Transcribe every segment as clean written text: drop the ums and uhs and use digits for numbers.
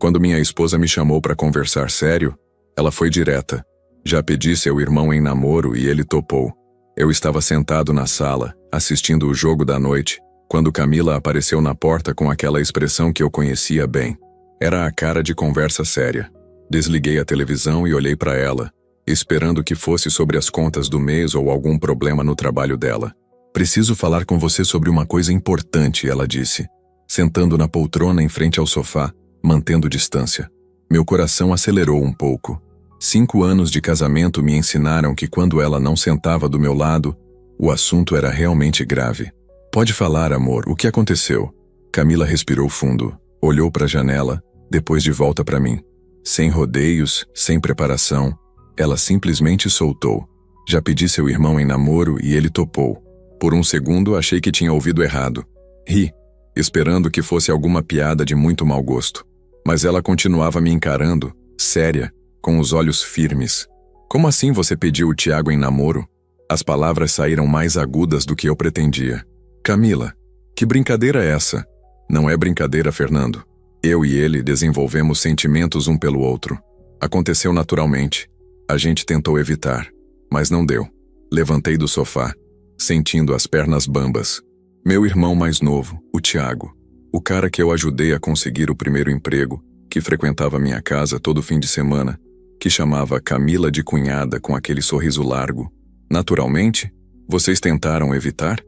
Quando minha esposa me chamou para conversar sério, ela foi direta. Já pedi seu irmão em namoro e ele topou. Eu estava sentado na sala, assistindo o jogo da noite, quando Camila apareceu na porta com aquela expressão que eu conhecia bem. Era a cara de conversa séria. Desliguei a televisão e olhei para ela, esperando que fosse sobre as contas do mês ou algum problema no trabalho dela. Preciso falar com você sobre uma coisa importante, ela disse, sentando na poltrona em frente ao sofá, mantendo distância. Meu coração acelerou um pouco. 5 anos de casamento me ensinaram que quando ela não sentava do meu lado, o assunto era realmente grave. Pode falar, amor, o que aconteceu? Camila respirou fundo, olhou para a janela, depois de volta para mim. Sem rodeios, sem preparação, ela simplesmente soltou. Já pedi seu irmão em namoro e ele topou. Por um segundo achei que tinha ouvido errado. Ri, esperando que fosse alguma piada de muito mau gosto. Mas ela continuava me encarando, séria, com os olhos firmes. Como assim você pediu o Tiago em namoro? As palavras saíram mais agudas do que eu pretendia. Camila, que brincadeira é essa? Não é brincadeira, Fernando. Eu e ele desenvolvemos sentimentos um pelo outro. Aconteceu naturalmente. A gente tentou evitar, mas não deu. Levantei do sofá, sentindo as pernas bambas. Meu irmão mais novo, o Tiago, o cara que eu ajudei a conseguir o primeiro emprego, que frequentava minha casa todo fim de semana, que chamava Camila de cunhada com aquele sorriso largo. Naturalmente, vocês tentaram evitar?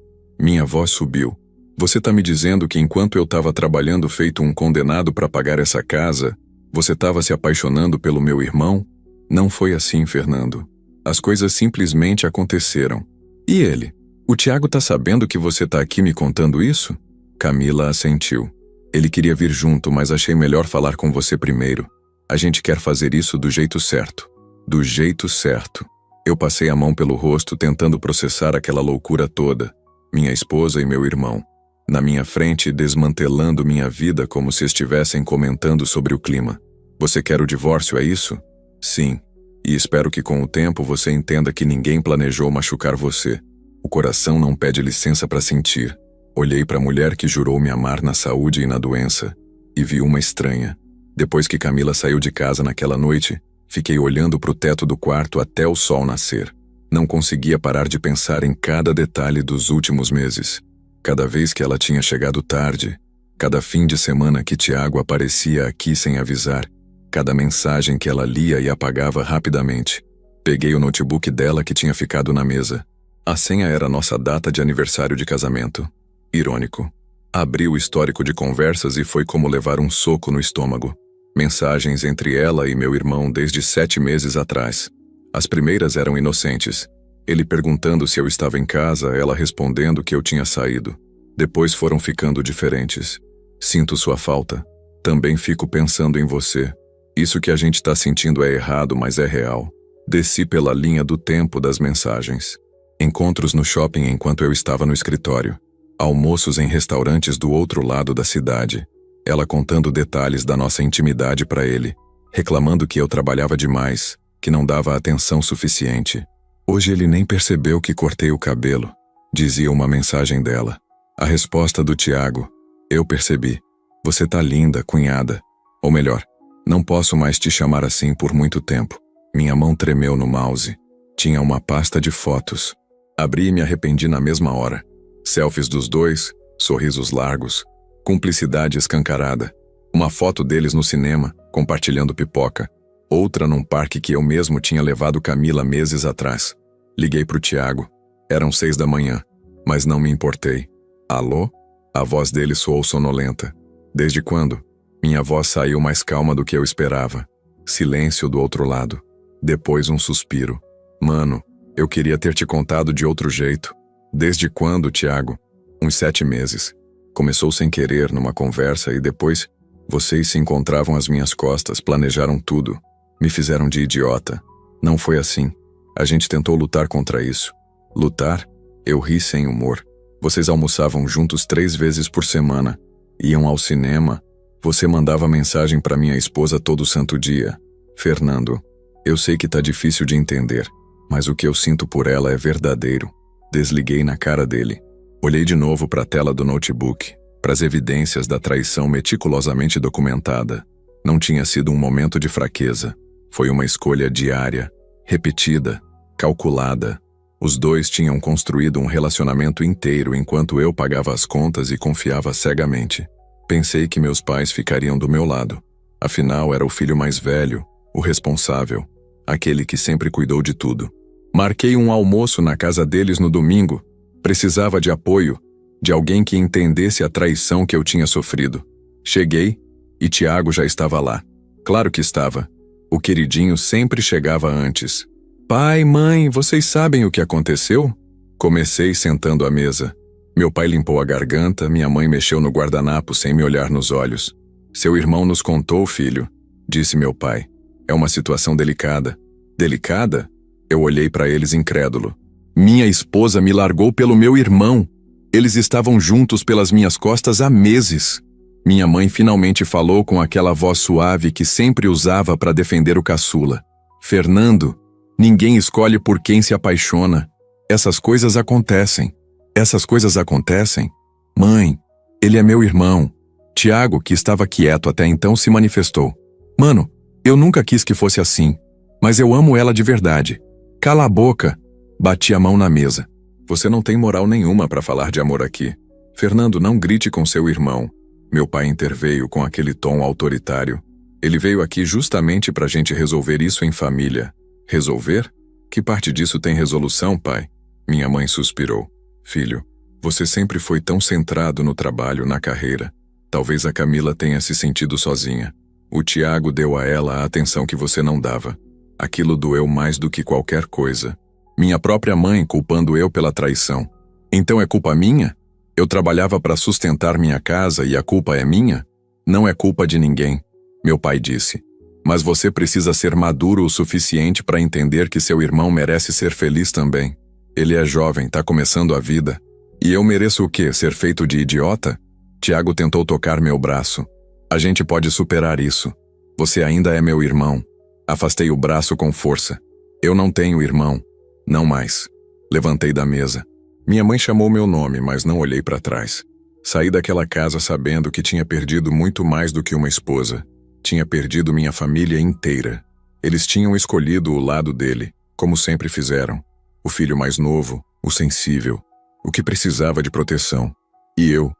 Minha voz subiu. Você tá me dizendo que enquanto eu estava trabalhando feito um condenado para pagar essa casa, você estava se apaixonando pelo meu irmão? Não foi assim, Fernando. As coisas simplesmente aconteceram. E ele? O Tiago tá sabendo que você tá aqui me contando isso? Camila assentiu. Ele queria vir junto, mas achei melhor falar com você primeiro. A gente quer fazer isso do jeito certo. Do jeito certo. Eu passei a mão pelo rosto tentando processar aquela loucura toda. Minha esposa e meu irmão. Na minha frente, desmantelando minha vida como se estivessem comentando sobre o clima. Você quer o divórcio, é isso? Sim. E espero que com o tempo você entenda que ninguém planejou machucar você. O coração não pede licença para sentir. Olhei para a mulher que jurou me amar na saúde e na doença. E vi uma estranha. Depois que Camila saiu de casa naquela noite, fiquei olhando para o teto do quarto até o sol nascer. Não conseguia parar de pensar em cada detalhe dos últimos meses. Cada vez que ela tinha chegado tarde, cada fim de semana que Tiago aparecia aqui sem avisar, cada mensagem que ela lia e apagava rapidamente. Peguei o notebook dela que tinha ficado na mesa. A senha era nossa data de aniversário de casamento. Irônico. Abri o histórico de conversas e foi como levar um soco no estômago. Mensagens entre ela e meu irmão desde 7 meses atrás. As primeiras eram inocentes. Ele perguntando se eu estava em casa, ela respondendo que eu tinha saído. Depois foram ficando diferentes. Sinto sua falta. Também fico pensando em você. Isso que a gente está sentindo é errado, mas é real. Desci pela linha do tempo das mensagens. Encontros no shopping enquanto eu estava no escritório. Almoços em restaurantes do outro lado da cidade. Ela contando detalhes da nossa intimidade para ele, reclamando que eu trabalhava demais, que não dava atenção suficiente. Hoje ele nem percebeu que cortei o cabelo, dizia uma mensagem dela. A resposta do Tiago: eu percebi. Você tá linda, cunhada. Ou melhor, não posso mais te chamar assim por muito tempo. Minha mão tremeu no mouse. Tinha uma pasta de fotos. Abri e me arrependi na mesma hora. Selfies dos dois, sorrisos largos, cumplicidade escancarada. Uma foto deles no cinema, compartilhando pipoca. Outra num parque que eu mesmo tinha levado Camila meses atrás. Liguei pro Tiago. Eram 6 da manhã, mas não me importei. Alô? A voz dele soou sonolenta. Desde quando? Minha voz saiu mais calma do que eu esperava. Silêncio do outro lado. Depois um suspiro. Mano, eu queria ter te contado de outro jeito. Desde quando, Tiago? Uns 7 meses. Começou sem querer, numa conversa, e depois vocês se encontravam às minhas costas, planejaram tudo. Me fizeram de idiota. Não foi assim. A gente tentou lutar contra isso. Lutar? Eu ri sem humor. Vocês almoçavam juntos 3 vezes por semana. Iam ao cinema. Você mandava mensagem para minha esposa todo santo dia. Fernando, eu sei que tá difícil de entender, mas o que eu sinto por ela é verdadeiro. Desliguei na cara dele. Olhei de novo para a tela do notebook, para as evidências da traição meticulosamente documentada. Não tinha sido um momento de fraqueza. Foi uma escolha diária, repetida, calculada. Os dois tinham construído um relacionamento inteiro enquanto eu pagava as contas e confiava cegamente. Pensei que meus pais ficariam do meu lado. Afinal, era o filho mais velho, o responsável, aquele que sempre cuidou de tudo. Marquei um almoço na casa deles no domingo. Precisava de apoio, de alguém que entendesse a traição que eu tinha sofrido. Cheguei e Tiago já estava lá. Claro que estava. O queridinho sempre chegava antes. Pai, mãe, vocês sabem o que aconteceu? Comecei sentando à mesa. Meu pai limpou a garganta, minha mãe mexeu no guardanapo sem me olhar nos olhos. Seu irmão nos contou, filho, disse meu pai. É uma situação delicada. Delicada? Eu olhei para eles incrédulo. Minha esposa me largou pelo meu irmão. Eles estavam juntos pelas minhas costas há meses. Minha mãe finalmente falou com aquela voz suave que sempre usava para defender o caçula. Fernando, ninguém escolhe por quem se apaixona. Essas coisas acontecem. Essas coisas acontecem? Mãe, ele é meu irmão. Tiago, que estava quieto até então, se manifestou. Mano, eu nunca quis que fosse assim. Mas eu amo ela de verdade. Cala a boca. Bati a mão na mesa. Você não tem moral nenhuma para falar de amor aqui. Fernando, não grite com seu irmão. Meu pai interveio com aquele tom autoritário. Ele veio aqui justamente para a gente resolver isso em família. Resolver? Que parte disso tem resolução, pai? Minha mãe suspirou. Filho, você sempre foi tão centrado no trabalho, na carreira. Talvez a Camila tenha se sentido sozinha. O Tiago deu a ela a atenção que você não dava. Aquilo doeu mais do que qualquer coisa. Minha própria mãe culpando eu pela traição. Então é culpa minha? Eu trabalhava para sustentar minha casa e a culpa é minha? Não é culpa de ninguém, meu pai disse. Mas você precisa ser maduro o suficiente para entender que seu irmão merece ser feliz também. Ele é jovem, tá começando a vida. E eu mereço o quê? Ser feito de idiota? Tiago tentou tocar meu braço. A gente pode superar isso. Você ainda é meu irmão. Afastei o braço com força. Eu não tenho irmão. Não mais. Levantei da mesa. Minha mãe chamou meu nome, mas não olhei para trás. Saí daquela casa sabendo que tinha perdido muito mais do que uma esposa. Tinha perdido minha família inteira. Eles tinham escolhido o lado dele, como sempre fizeram. O filho mais novo, o sensível, o que precisava de proteção. E eu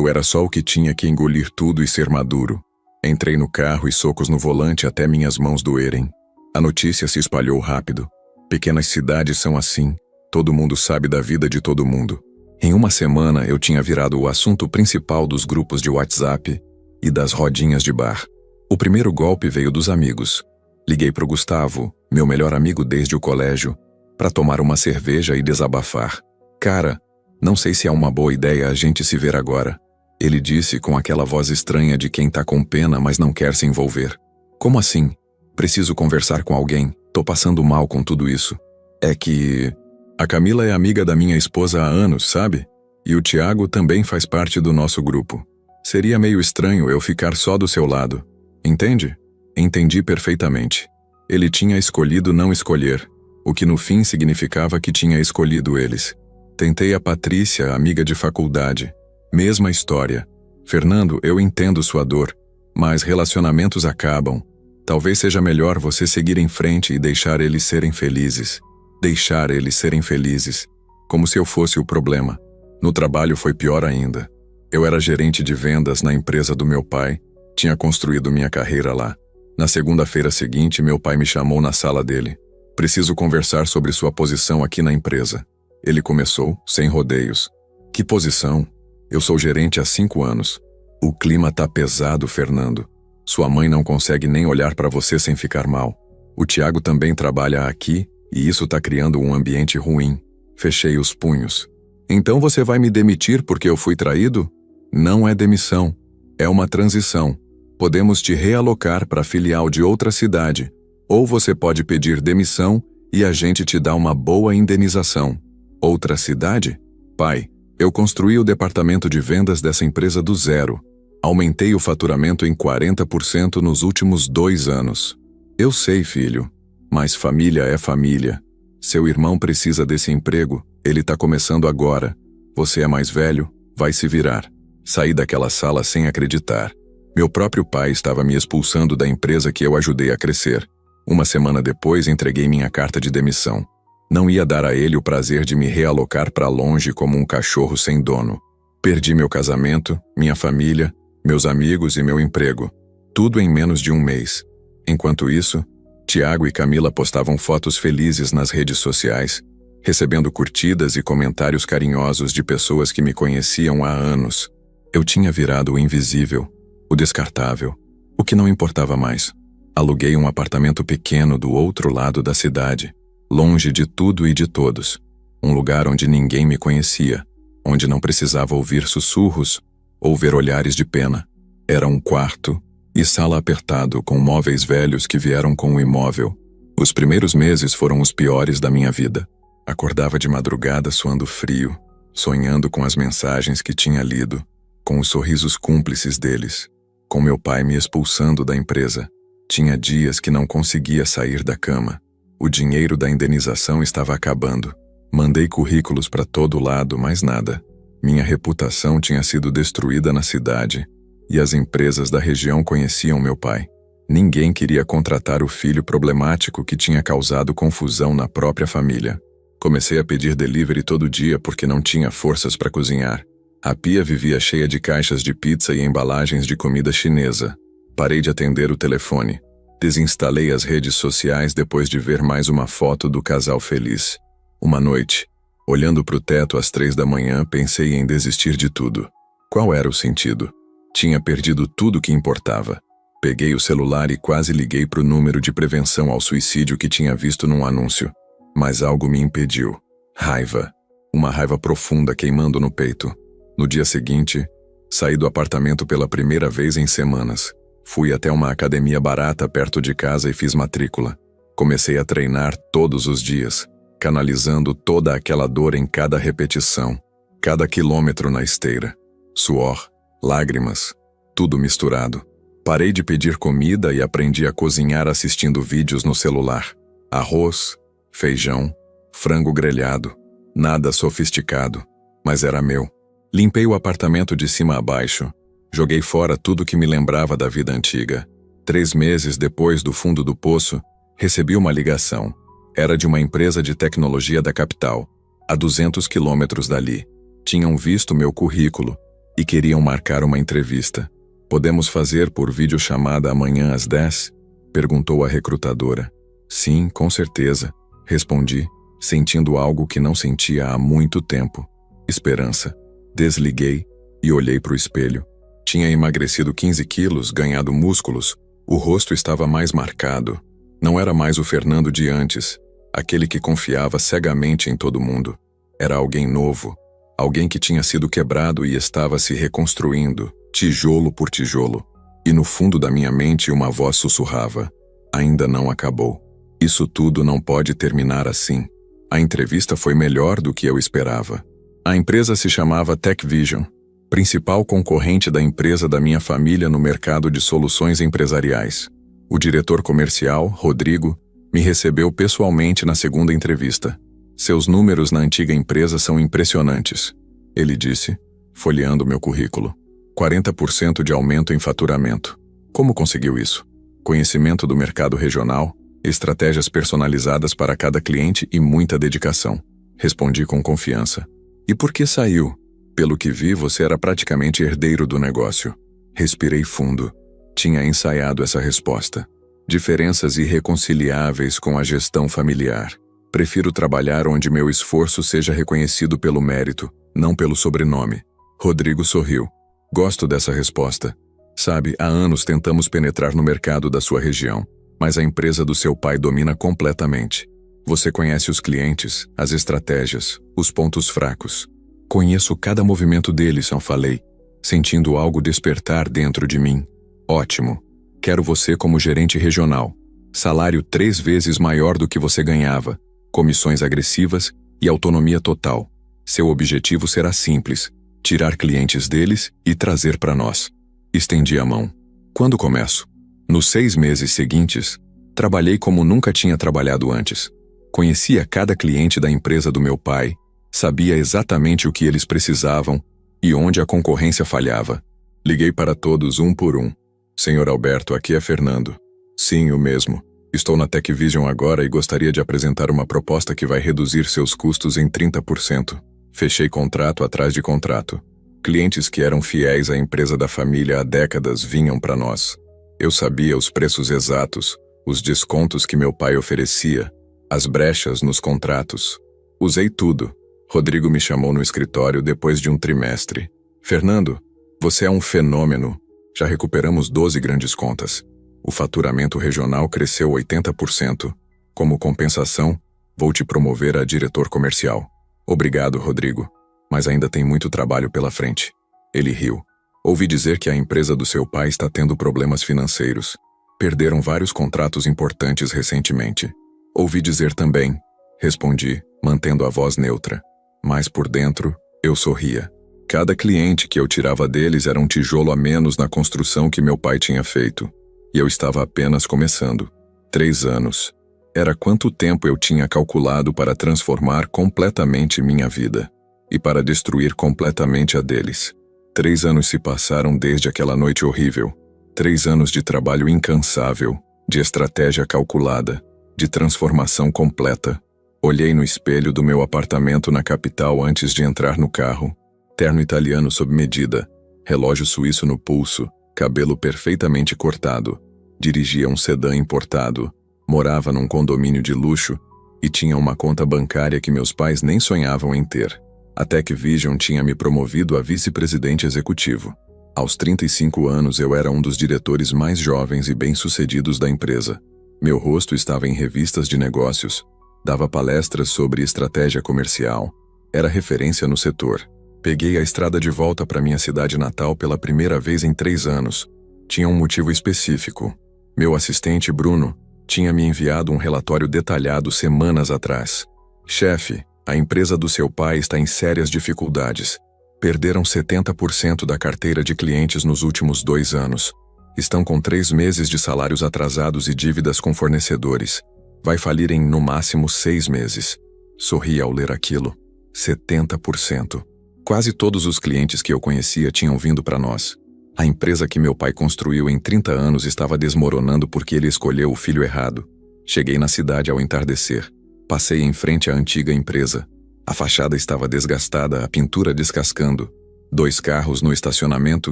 era só o que tinha que engolir tudo e ser maduro. Entrei no carro e socos no volante até minhas mãos doerem. A notícia se espalhou rápido. Pequenas cidades são assim. Todo mundo sabe da vida de todo mundo. Em uma semana eu tinha virado o assunto principal dos grupos de WhatsApp e das rodinhas de bar. O primeiro golpe veio dos amigos. Liguei pro Gustavo, meu melhor amigo desde o colégio, para tomar uma cerveja e desabafar. Cara, não sei se é uma boa ideia a gente se ver agora. Ele disse com aquela voz estranha de quem tá com pena, mas não quer se envolver. Como assim? Preciso conversar com alguém. Tô passando mal com tudo isso. É que... A Camila é amiga da minha esposa há anos, sabe? E o Tiago também faz parte do nosso grupo. Seria meio estranho eu ficar só do seu lado. Entende? Entendi perfeitamente. Ele tinha escolhido não escolher, o que no fim significava que tinha escolhido eles. Tentei a Patrícia, amiga de faculdade. Mesma história. Fernando, eu entendo sua dor, mas relacionamentos acabam. Talvez seja melhor você seguir em frente e deixar eles serem felizes. Deixar eles serem felizes. Como se eu fosse o problema. No trabalho foi pior ainda. Eu era gerente de vendas na empresa do meu pai. Tinha construído minha carreira lá. Na segunda-feira seguinte, meu pai me chamou na sala dele. Preciso conversar sobre sua posição aqui na empresa. Ele começou, sem rodeios. Que posição? Eu sou gerente há 5 anos. O clima tá pesado, Fernando. Sua mãe não consegue nem olhar para você sem ficar mal. O Tiago também trabalha aqui e isso tá criando um ambiente ruim. Fechei os punhos. Então você vai me demitir porque eu fui traído? Não é demissão. É uma transição. Podemos te realocar para a filial de outra cidade. Ou você pode pedir demissão e a gente te dá uma boa indenização. Outra cidade? Pai, eu construí o departamento de vendas dessa empresa do zero. Aumentei o faturamento em 40% nos últimos 2 anos. Eu sei, filho, mas família é família. Seu irmão precisa desse emprego, ele tá começando agora. Você é mais velho, vai se virar. Saí daquela sala sem acreditar. Meu próprio pai estava me expulsando da empresa que eu ajudei a crescer. Uma semana depois, entreguei minha carta de demissão. Não ia dar a ele o prazer de me realocar para longe como um cachorro sem dono. Perdi meu casamento, minha família, meus amigos e meu emprego. Tudo em menos de um mês. Enquanto isso, Tiago e Camila postavam fotos felizes nas redes sociais, recebendo curtidas e comentários carinhosos de pessoas que me conheciam há anos. Eu tinha virado o invisível, o descartável, o que não importava mais. Aluguei um apartamento pequeno do outro lado da cidade, longe de tudo e de todos. Um lugar onde ninguém me conhecia, onde não precisava ouvir sussurros ou ver olhares de pena. Era um quarto e sala apertado com móveis velhos que vieram com o imóvel. Os primeiros meses foram os piores da minha vida. Acordava de madrugada suando frio, sonhando com as mensagens que tinha lido, com os sorrisos cúmplices deles, com meu pai me expulsando da empresa. Tinha dias que não conseguia sair da cama. O dinheiro da indenização estava acabando. Mandei currículos para todo lado, mas nada. Minha reputação tinha sido destruída na cidade, e as empresas da região conheciam meu pai. Ninguém queria contratar o filho problemático que tinha causado confusão na própria família. Comecei a pedir delivery todo dia porque não tinha forças para cozinhar. A pia vivia cheia de caixas de pizza e embalagens de comida chinesa. Parei de atender o telefone. Desinstalei as redes sociais depois de ver mais uma foto do casal feliz. Uma noite, olhando para o teto às 3 da manhã, pensei em desistir de tudo. Qual era o sentido? Tinha perdido tudo que importava. Peguei o celular e quase liguei para o número de prevenção ao suicídio que tinha visto num anúncio. Mas algo me impediu. Raiva. Uma raiva profunda queimando no peito. No dia seguinte, saí do apartamento pela primeira vez em semanas. Fui até uma academia barata perto de casa e fiz matrícula. Comecei a treinar todos os dias, canalizando toda aquela dor em cada repetição, cada quilômetro na esteira. Suor, lágrimas, tudo misturado. Parei de pedir comida e aprendi a cozinhar assistindo vídeos no celular. Arroz, feijão, frango grelhado, nada sofisticado, mas era meu. Limpei o apartamento de cima a baixo, joguei fora tudo que me lembrava da vida antiga. 3 meses depois do fundo do poço, recebi uma ligação. Era de uma empresa de tecnologia da capital, a 200 quilômetros dali. Tinham visto meu currículo e queriam marcar uma entrevista. Podemos fazer por videochamada amanhã às 10? Perguntou a recrutadora. Sim, com certeza, respondi, sentindo algo que não sentia há muito tempo. Esperança. Desliguei e olhei para o espelho. Tinha emagrecido 15 quilos, ganhado músculos. O rosto estava mais marcado. Não era mais o Fernando de antes, aquele que confiava cegamente em todo mundo. Era alguém novo, alguém que tinha sido quebrado e estava se reconstruindo, tijolo por tijolo. E no fundo da minha mente uma voz sussurrava: ainda não acabou. Isso tudo não pode terminar assim. A entrevista foi melhor do que eu esperava. A empresa se chamava TechVision, principal concorrente da empresa da minha família no mercado de soluções empresariais. O diretor comercial, Rodrigo, me recebeu pessoalmente na segunda entrevista. Seus números na antiga empresa são impressionantes, ele disse, folheando meu currículo. 40% de aumento em faturamento. Como conseguiu isso? Conhecimento do mercado regional, estratégias personalizadas para cada cliente e muita dedicação. Respondi com confiança. E por que saiu? Pelo que vi, você era praticamente herdeiro do negócio. Respirei fundo. Tinha ensaiado essa resposta. Diferenças irreconciliáveis com a gestão familiar. Prefiro trabalhar onde meu esforço seja reconhecido pelo mérito, não pelo sobrenome. Rodrigo sorriu. Gosto dessa resposta. Sabe, há anos tentamos penetrar no mercado da sua região, mas a empresa do seu pai domina completamente. Você conhece os clientes, as estratégias, os pontos fracos. Conheço cada movimento deles, eu falei, sentindo algo despertar dentro de mim. Ótimo. Quero você como gerente regional. Salário 3 vezes maior do que você ganhava, comissões agressivas e autonomia total. Seu objetivo será simples: tirar clientes deles e trazer para nós. Estendi a mão. Quando começo? Nos 6 meses seguintes, trabalhei como nunca tinha trabalhado antes. Conhecia cada cliente da empresa do meu pai, sabia exatamente o que eles precisavam e onde a concorrência falhava. Liguei para todos um por um. Senhor Alberto, aqui é Fernando. Sim, o mesmo. Estou na TechVision agora e gostaria de apresentar uma proposta que vai reduzir seus custos em 30%. Fechei contrato atrás de contrato. Clientes que eram fiéis à empresa da família há décadas vinham para nós. Eu sabia os preços exatos, os descontos que meu pai oferecia, as brechas nos contratos. Usei tudo. Rodrigo me chamou no escritório depois de um trimestre. Fernando, você é um fenômeno. Já recuperamos 12 grandes contas. O faturamento regional cresceu 80%. Como compensação, vou te promover a diretor comercial. Obrigado, Rodrigo. Mas ainda tem muito trabalho pela frente. Ele riu. Ouvi dizer que a empresa do seu pai está tendo problemas financeiros. Perderam vários contratos importantes recentemente. Ouvi dizer também. Respondi, mantendo a voz neutra. Mas por dentro, eu sorria. Cada cliente que eu tirava deles era um tijolo a menos na construção que meu pai tinha feito. E eu estava apenas começando. 3 anos. Era quanto tempo eu tinha calculado para transformar completamente minha vida. E para destruir completamente a deles. 3 anos se passaram desde aquela noite horrível. 3 anos de trabalho incansável, de estratégia calculada, de transformação completa. Olhei no espelho do meu apartamento na capital antes de entrar no carro. Terno italiano sob medida, relógio suíço no pulso, cabelo perfeitamente cortado. Dirigia um sedã importado, morava num condomínio de luxo e tinha uma conta bancária que meus pais nem sonhavam em ter. A TechVision tinha me promovido a vice-presidente executivo. Aos 35 anos eu era um dos diretores mais jovens e bem-sucedidos da empresa. Meu rosto estava em revistas de negócios, dava palestras sobre estratégia comercial, era referência no setor. Peguei a estrada de volta para minha cidade natal pela primeira vez em 3 anos. Tinha um motivo específico. Meu assistente, Bruno, tinha me enviado um relatório detalhado semanas atrás. Chefe, a empresa do seu pai está em sérias dificuldades. Perderam 70% da carteira de clientes nos últimos 2 anos. Estão com 3 meses de salários atrasados e dívidas com fornecedores. Vai falir em, no máximo, 6 meses. Sorri ao ler aquilo. 70%. Quase todos os clientes que eu conhecia tinham vindo para nós. A empresa que meu pai construiu em 30 anos estava desmoronando porque ele escolheu o filho errado. Cheguei na cidade ao entardecer. Passei em frente à antiga empresa. A fachada estava desgastada, a pintura descascando. 2 carros no estacionamento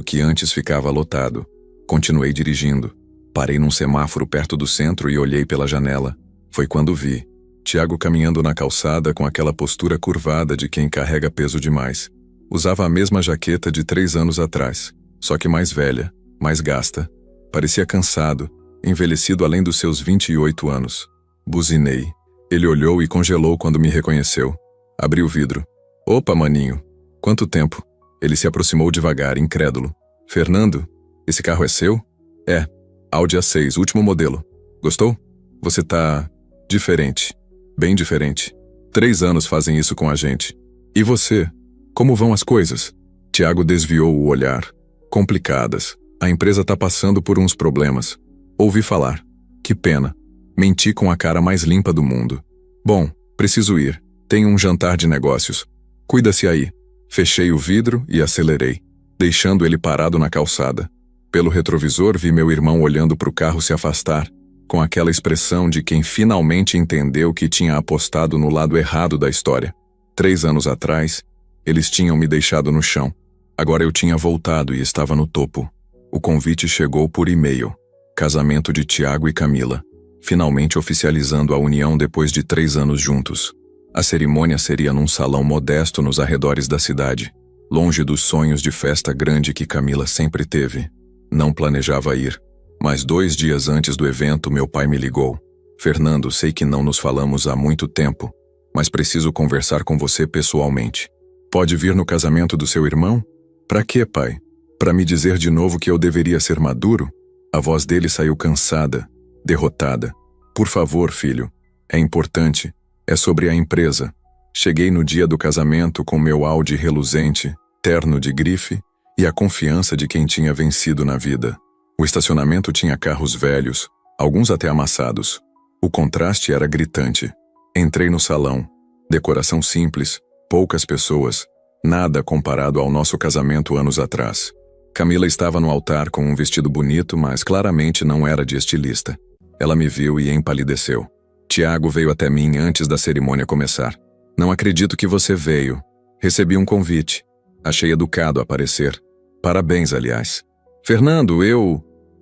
que antes ficava lotado. Continuei dirigindo. Parei num semáforo perto do centro e olhei pela janela. Foi quando vi Tiago caminhando na calçada com aquela postura curvada de quem carrega peso demais. Usava a mesma jaqueta de 3 anos atrás, só que mais velha, mais gasta. Parecia cansado, envelhecido além dos seus 28 anos. Buzinei. Ele olhou e congelou quando me reconheceu. Abri o vidro. Opa, maninho. Quanto tempo? Ele se aproximou devagar, incrédulo. Fernando, esse carro é seu? É. Audi A6, último modelo. Gostou? Você tá... diferente. Bem diferente. 3 anos fazem isso com a gente. E você? Como vão as coisas? Tiago desviou o olhar. Complicadas. A empresa tá passando por uns problemas. Ouvi falar. Que pena. Menti com a cara mais limpa do mundo. Bom, preciso ir. Tenho um jantar de negócios. Cuida-se aí. Fechei o vidro e acelerei, deixando ele parado na calçada. Pelo retrovisor vi meu irmão olhando para o carro se afastar, com aquela expressão de quem finalmente entendeu que tinha apostado no lado errado da história. 3 anos atrás, eles tinham me deixado no chão. Agora eu tinha voltado e estava no topo. O convite chegou por e-mail. Casamento de Tiago e Camila. Finalmente oficializando a união depois de 3 anos juntos. A cerimônia seria num salão modesto nos arredores da cidade, longe dos sonhos de festa grande que Camila sempre teve. Não planejava ir, mas 2 dias antes do evento meu pai me ligou. Fernando, sei que não nos falamos há muito tempo, mas preciso conversar com você pessoalmente. Pode vir no casamento do seu irmão? Pra quê, pai? Pra me dizer de novo que eu deveria ser maduro? A voz dele saiu cansada, derrotada. Por favor, filho. É importante. É sobre a empresa. Cheguei no dia do casamento com meu Audi reluzente, terno de grife e a confiança de quem tinha vencido na vida. O estacionamento tinha carros velhos, alguns até amassados. O contraste era gritante. Entrei no salão. Decoração simples, poucas pessoas, nada comparado ao nosso casamento anos atrás. Camila estava no altar com um vestido bonito, mas claramente não era de estilista. Ela me viu e empalideceu. Tiago veio até mim antes da cerimônia começar. Não acredito que você veio. Recebi um convite. Achei educado aparecer. Parabéns, aliás. Fernando,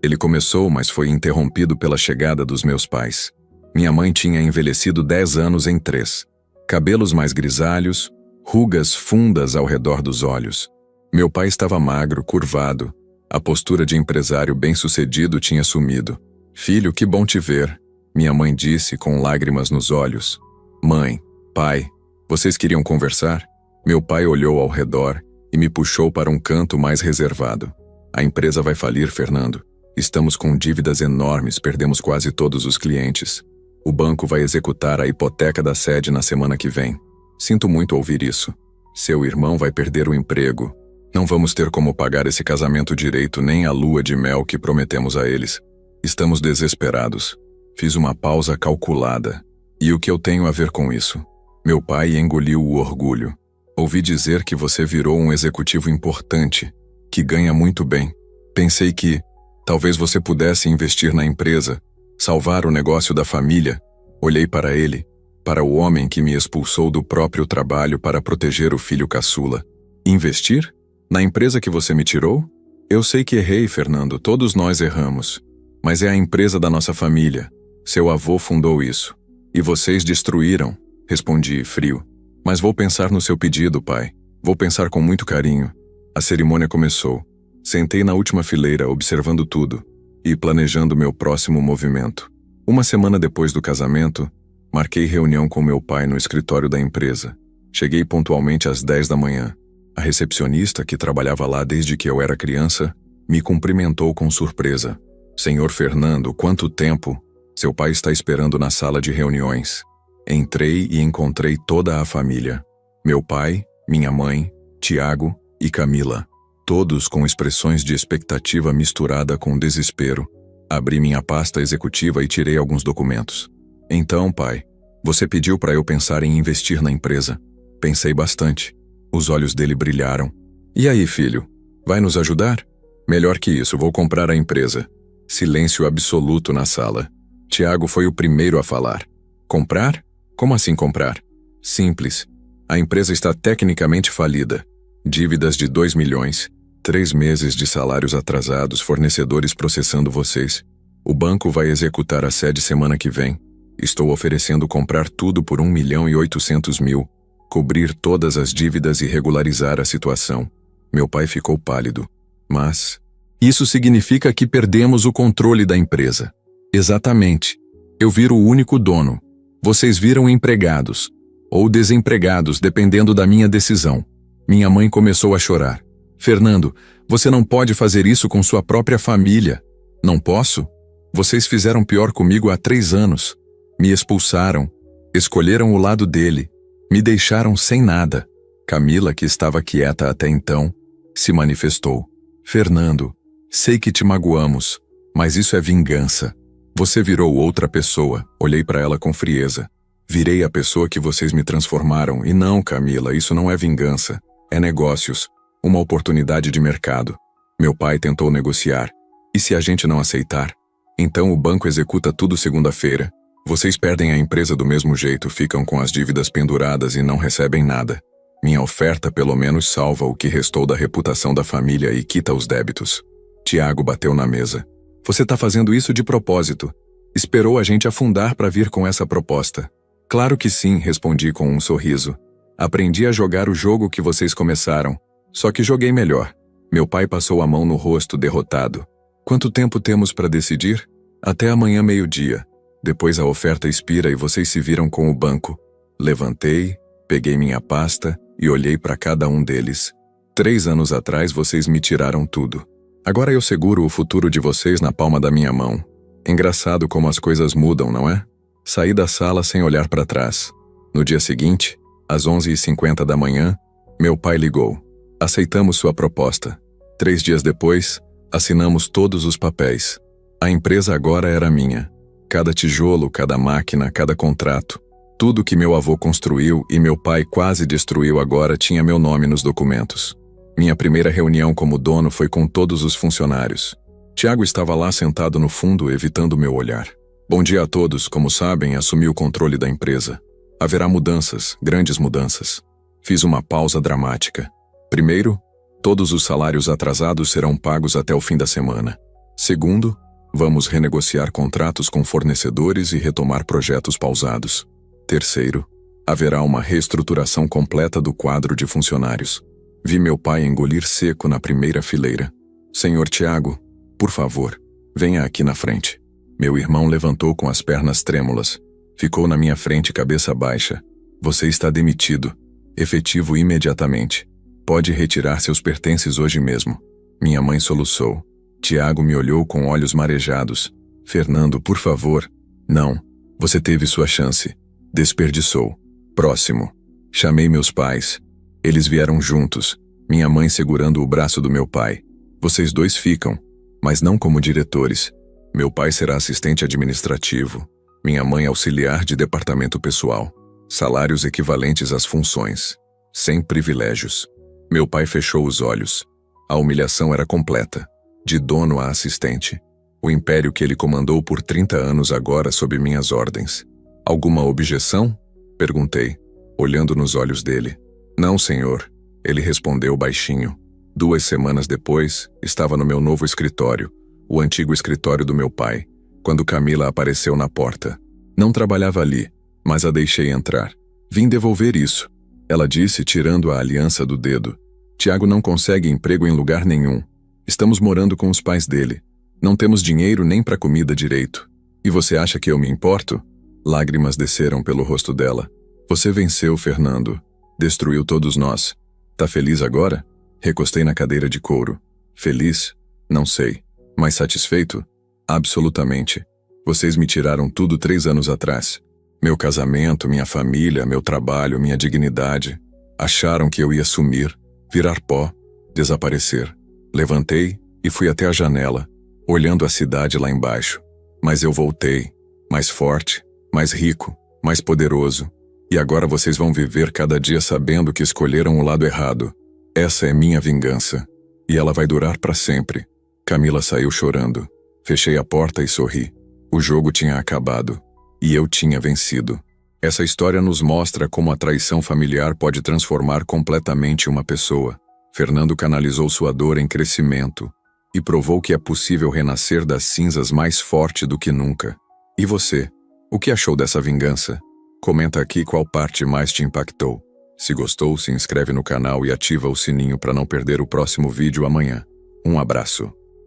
Ele começou, mas foi interrompido pela chegada dos meus pais. Minha mãe tinha envelhecido 10 anos em 3. Cabelos mais grisalhos, rugas fundas ao redor dos olhos. Meu pai estava magro, curvado. A postura de empresário bem-sucedido tinha sumido. Filho, que bom te ver, minha mãe disse com lágrimas nos olhos. Mãe, pai, vocês queriam conversar? Meu pai olhou ao redor e me puxou para um canto mais reservado. A empresa vai falir, Fernando. Estamos com dívidas enormes, perdemos quase todos os clientes. O banco vai executar a hipoteca da sede na semana que vem. Sinto muito ouvir isso. Seu irmão vai perder o emprego. Não vamos ter como pagar esse casamento direito nem a lua de mel que prometemos a eles. Estamos desesperados. Fiz uma pausa calculada. E o que eu tenho a ver com isso? Meu pai engoliu o orgulho. Ouvi dizer que você virou um executivo importante, que ganha muito bem. Pensei que talvez você pudesse investir na empresa, salvar o negócio da família. Olhei para ele, para o homem que me expulsou do próprio trabalho para proteger o filho caçula. Investir? Na empresa que você me tirou? Eu sei que errei, Fernando, todos nós erramos. Mas é a empresa da nossa família. Seu avô fundou isso. E vocês destruíram, respondi, frio. Mas vou pensar no seu pedido, pai. Vou pensar com muito carinho. A cerimônia começou. Sentei na última fileira, observando tudo e planejando meu próximo movimento. Uma semana depois do casamento, marquei reunião com meu pai no escritório da empresa. Cheguei pontualmente às 10 da manhã. A recepcionista, que trabalhava lá desde que eu era criança, me cumprimentou com surpresa. Senhor Fernando, quanto tempo? Seu pai está esperando na sala de reuniões. Entrei e encontrei toda a família. Meu pai, minha mãe, Tiago e Camila. Todos com expressões de expectativa misturada com desespero. Abri minha pasta executiva e tirei alguns documentos. Então, pai, você pediu para eu pensar em investir na empresa. Pensei bastante. Os olhos dele brilharam. E aí, filho? Vai nos ajudar? Melhor que isso, vou comprar a empresa. Silêncio absoluto na sala. Tiago foi o primeiro a falar. Comprar? Como assim comprar? Simples. A empresa está tecnicamente falida. Dívidas de 2 milhões, 3 meses de salários atrasados, fornecedores processando vocês. O banco vai executar a sede semana que vem. Estou oferecendo comprar tudo por 1.800.000, cobrir todas as dívidas e regularizar a situação. Meu pai ficou pálido. Mas isso significa que perdemos o controle da empresa. Exatamente. Eu viro o único dono. Vocês viram empregados. Ou desempregados, dependendo da minha decisão. Minha mãe começou a chorar. Fernando, você não pode fazer isso com sua própria família. Não posso? Vocês fizeram pior comigo há 3 anos. Me expulsaram. Escolheram o lado dele. Me deixaram sem nada. Camila, que estava quieta até então, se manifestou. Fernando, sei que te magoamos, mas isso é vingança. Você virou outra pessoa. Olhei para ela com frieza. Virei a pessoa que vocês me transformaram. E não, Camila, isso não é vingança. É negócios. Uma oportunidade de mercado. Meu pai tentou negociar. E se a gente não aceitar? Então o banco executa tudo segunda-feira. Vocês perdem a empresa do mesmo jeito, ficam com as dívidas penduradas e não recebem nada. Minha oferta pelo menos salva o que restou da reputação da família e quita os débitos. Tiago bateu na mesa. Você está fazendo isso de propósito. Esperou a gente afundar para vir com essa proposta. Claro que sim, respondi com um sorriso. Aprendi a jogar o jogo que vocês começaram. Só que joguei melhor. Meu pai passou a mão no rosto, derrotado. Quanto tempo temos para decidir? Até amanhã 12h. Depois a oferta expira e vocês se viram com o banco. Levantei, peguei minha pasta e olhei para cada um deles. 3 anos atrás vocês me tiraram tudo. Agora eu seguro o futuro de vocês na palma da minha mão. Engraçado como as coisas mudam, não é? Saí da sala sem olhar para trás. No dia seguinte, às 11h50 da manhã, meu pai ligou. Aceitamos sua proposta. 3 dias depois, assinamos todos os papéis. A empresa agora era minha. Cada tijolo, cada máquina, cada contrato. Tudo que meu avô construiu e meu pai quase destruiu agora tinha meu nome nos documentos. Minha primeira reunião como dono foi com todos os funcionários. Tiago estava lá sentado no fundo, evitando meu olhar. Bom dia a todos, como sabem, assumi o controle da empresa. Haverá mudanças, grandes mudanças. Fiz uma pausa dramática. Primeiro, todos os salários atrasados serão pagos até o fim da semana. Segundo, vamos renegociar contratos com fornecedores e retomar projetos pausados. Terceiro, haverá uma reestruturação completa do quadro de funcionários. Vi meu pai engolir seco na primeira fileira. Senhor Tiago, por favor, venha aqui na frente. Meu irmão levantou com as pernas trêmulas. Ficou na minha frente cabeça baixa. Você está demitido. Efetivo imediatamente. Pode retirar seus pertences hoje mesmo. Minha mãe soluçou. Tiago me olhou com olhos marejados. Fernando, por favor. Não. Você teve sua chance. Desperdiçou. Próximo. Chamei meus pais. Eles vieram juntos. Minha mãe segurando o braço do meu pai. Vocês dois ficam, mas não como diretores. Meu pai será assistente administrativo. Minha mãe auxiliar de departamento pessoal. Salários equivalentes às funções. Sem privilégios. Meu pai fechou os olhos. A humilhação era completa. De dono a assistente. O império que ele comandou por 30 anos agora sob minhas ordens. Alguma objeção? Perguntei, olhando nos olhos dele. Não, senhor. Ele respondeu baixinho. 2 semanas depois, estava no meu novo escritório, o antigo escritório do meu pai, quando Camila apareceu na porta. Não trabalhava ali, mas a deixei entrar. Vim devolver isso. Ela disse, tirando a aliança do dedo. Tiago não consegue emprego em lugar nenhum. Estamos morando com os pais dele. Não temos dinheiro nem para comida direito. E você acha que eu me importo? Lágrimas desceram pelo rosto dela. Você venceu, Fernando. Destruiu todos nós. Tá feliz agora? Recostei na cadeira de couro. Feliz? Não sei. Mas satisfeito? Absolutamente. Vocês me tiraram tudo 3 anos atrás. Meu casamento, minha família, meu trabalho, minha dignidade. Acharam que eu ia sumir, virar pó, desaparecer. Levantei e fui até a janela, olhando a cidade lá embaixo. Mas eu voltei, mais forte, mais rico, mais poderoso. E agora vocês vão viver cada dia sabendo que escolheram o lado errado. Essa é minha vingança. E ela vai durar para sempre. Camila saiu chorando. Fechei a porta e sorri. O jogo tinha acabado. E eu tinha vencido. Essa história nos mostra como a traição familiar pode transformar completamente uma pessoa. Fernando canalizou sua dor em crescimento e provou que é possível renascer das cinzas mais forte do que nunca. E você? O que achou dessa vingança? Comenta aqui qual parte mais te impactou. Se gostou, se inscreve no canal e ativa o sininho para não perder o próximo vídeo amanhã. Um abraço.